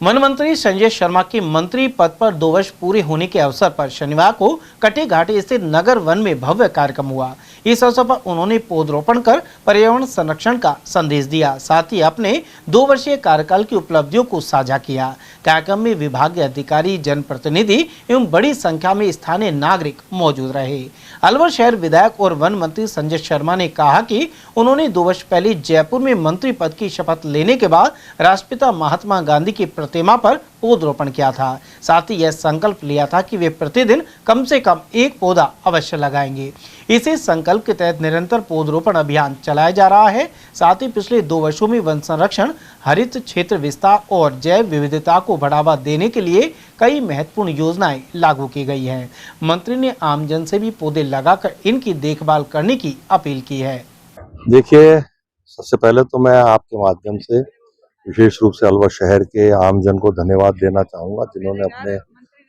One मंत्री संजय शर्मा की मंत्री पद पर 2 वर्ष पूरे होने के अवसर पर शनिवार को कटी घाटी स्थित नगर वन में भव्य कार्यक्रम हुआ। इस अवसर पर उन्होंने पौधरोपण कर पर्यावरण संरक्षण का संदेश दिया। साथ ही अपने 2 वर्षीय कार्यकाल की उपलब्धियों को साझा किया। कार्यक्रम में विभागीय अधिकारी, जनप्रतिनिधि एवं बड़ी संख्या में स्थानीय नागरिक मौजूद रहे। अलवर शहर विधायक और वन मंत्री संजय शर्मा ने कहा कि उन्होंने 2 वर्ष पहले जयपुर में मंत्री पद की शपथ लेने के बाद राष्ट्रपिता महात्मा गांधी की प्रतिमा पर पौधरोपण किया था। साथ ही यह संकल्प लिया था कि वे प्रतिदिन कम से कम 1 पौधा अवश्य लगाएंगे। इसी संकल्प के तहत निरंतर पौधरोपण अभियान चलाया जा रहा है। साथ ही पिछले 2 वर्षों में वन संरक्षण, हरित क्षेत्र विस्तार और जैव विविधता को बढ़ावा देने के लिए कई महत्वपूर्ण योजनाएं लागू की गई हैं। मंत्री ने आमजन से भी पौधे लगाकर इनकी देखभाल करने की अपील की है। देखिए, सबसे पहले तो मैं आपके माध्यम से विशेष रूप से अलवर शहर के आमजन को धन्यवाद देना चाहूंगा, जिन्होंने अपने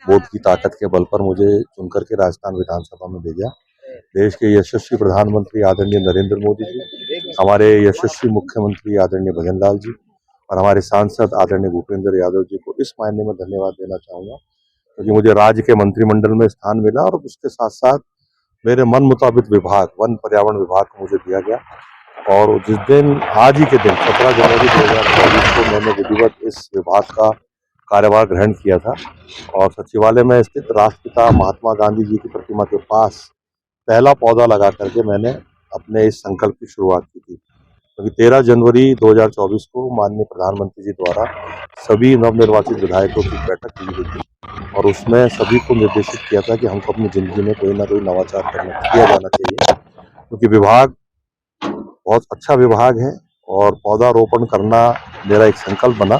वोट की ताकत के बल पर मुझे चुनकर के राजस्थान विधानसभा में भेजा। देश के यशस्वी प्रधानमंत्री आदरणीय नरेंद्र मोदी जी, हमारे यशस्वी मुख्यमंत्री आदरणीय भजन लाल जी और हमारे सांसद आदरणीय भूपेंद्र यादव जी को इस मायने में धन्यवाद देना चाहूंगा, क्योंकि मुझे राज्य के मंत्रिमंडल में स्थान मिला और उसके साथ साथ मेरे मन मुताबिक विभाग, वन पर्यावरण विभाग को मुझे दिया गया। और जिस दिन, आज ही के दिन 17 जनवरी 2024 को मैंने विधिवत इस विभाग का कार्यभार ग्रहण किया था और सचिवालय में स्थित राष्ट्रपिता महात्मा गांधी जी की प्रतिमा के पास पहला पौधा लगा करके मैंने अपने इस संकल्प की शुरुआत की थी। क्योंकि 13 जनवरी 2024 को माननीय प्रधानमंत्री जी द्वारा सभी नवनिर्वाचित विधायकों की बैठक ली गई थी और उसमें सभी को निर्देशित किया था कि हमको अपनी जिंदगी में कोई ना कोई नवाचार किया जाना चाहिए, क्योंकि विभाग बहुत अच्छा विभाग है और पौधारोपण करना मेरा एक संकल्प बना।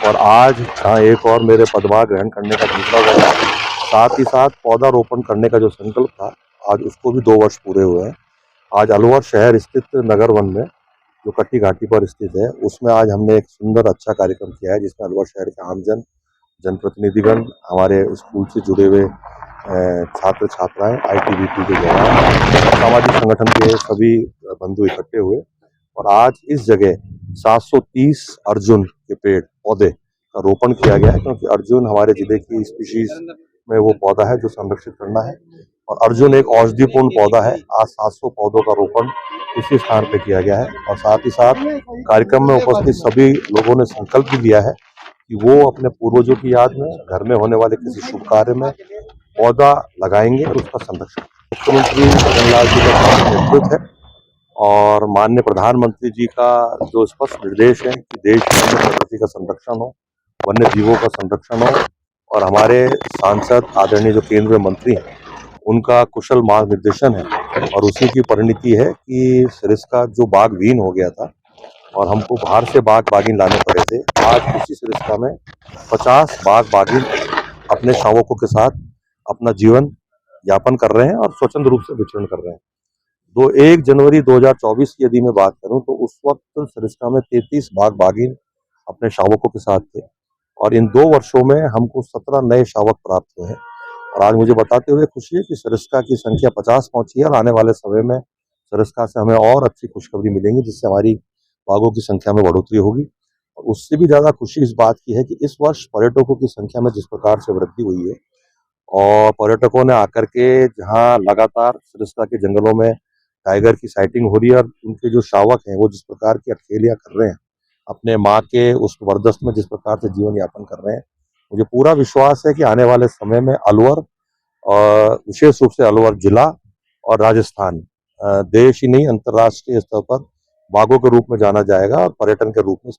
और आज एक और मेरे पदभार ग्रहण करने का दूसरा वर्ष, साथ ही साथ पौधारोपण करने का जो संकल्प था, आज उसको भी 2 वर्ष पूरे हुए हैं। आज अलवर शहर स्थित नगर वन में, जो कट्टी घाटी पर स्थित है, उसमें आज हमने एक सुंदर अच्छा कार्यक्रम किया है, जिसमें अलवर शहर के आमजन, जनप्रतिनिधिगण, हमारे स्कूल से जुड़े हुए छात्र छात्राएं, ITBP के जवान, सामाजिक संगठन के सभी बंधु इकट्ठे हुए और आज इस जगह 730 अर्जुन के पेड़ पौधे का रोपण किया गया है, क्योंकि अर्जुन हमारे जिले की स्पीशीज में वो पौधा है जो संरक्षित करना है और अर्जुन एक औषधिपूर्ण पौधा है। आज 700 पौधों का रोपण इसी स्थान पे किया गया है और साथ ही साथ कार्यक्रम में उपस्थित सभी लोगों ने संकल्प भी लिया है कि वो अपने पूर्वजों की याद में घर में होने वाले किसी शुभ कार्य में पौधा लगाएंगे और उसका संरक्षण। मुख्यमंत्री भजन लाल जी का नेतृत्व है और माननीय प्रधानमंत्री जी का जो स्पष्ट निर्देश है कि देश में प्रकृति का संरक्षण हो, वन्य जीवों का संरक्षण हो और हमारे सांसद आदरणीय जो केंद्रीय मंत्री हैं, उनका कुशल मार्गदर्शन है और उसी की परिणति है कि सरिस्का जो बागहीन हो गया था और हमको बाहर से बागीन लाने पड़े थे, आज उसी सरिस्का में 50 बागीन अपने शावकों के साथ अपना जीवन यापन कर रहे हैं और स्वतंत्र रूप से विचरण कर रहे हैं। 1 जनवरी 2024 की यदि मैं बात करूं तो उस वक्त सरिस्का में 33 बागीन अपने शावकों के साथ थे और इन 2 वर्षों में हमको 17 नए शावक प्राप्त हुए हैं और आज मुझे बताते हुए खुशी है कि सरिस्का की संख्या 50 पहुंची है और आने वाले समय में सरिस्का से हमें और अच्छी खुशखबरी मिलेंगी, जिससे हमारी बाघों की संख्या में बढ़ोतरी होगी। और उससे भी ज्यादा खुशी इस बात की है कि इस वर्ष पर्यटकों की संख्या में जिस प्रकार से वृद्धि हुई है और पर्यटकों ने आकर के जहां लगातार सरिस्का के जंगलों में टाइगर की साइटिंग हो रही है और उनके जो शावक हैं वो जिस प्रकार की अठखेलियां कर रहे हैं, अपने माँ के उस वरदस्त में जिस प्रकार से जीवन यापन कर रहे हैं, मुझे पूरा विश्वास है कि आने वाले समय में अलवर और विशेष रूप से अलवर जिला और राजस्थान देश ही नहीं अंतर्राष्ट्रीय स्तर पर बाघों के रूप में जाना जाएगा और पर्यटन के रूप में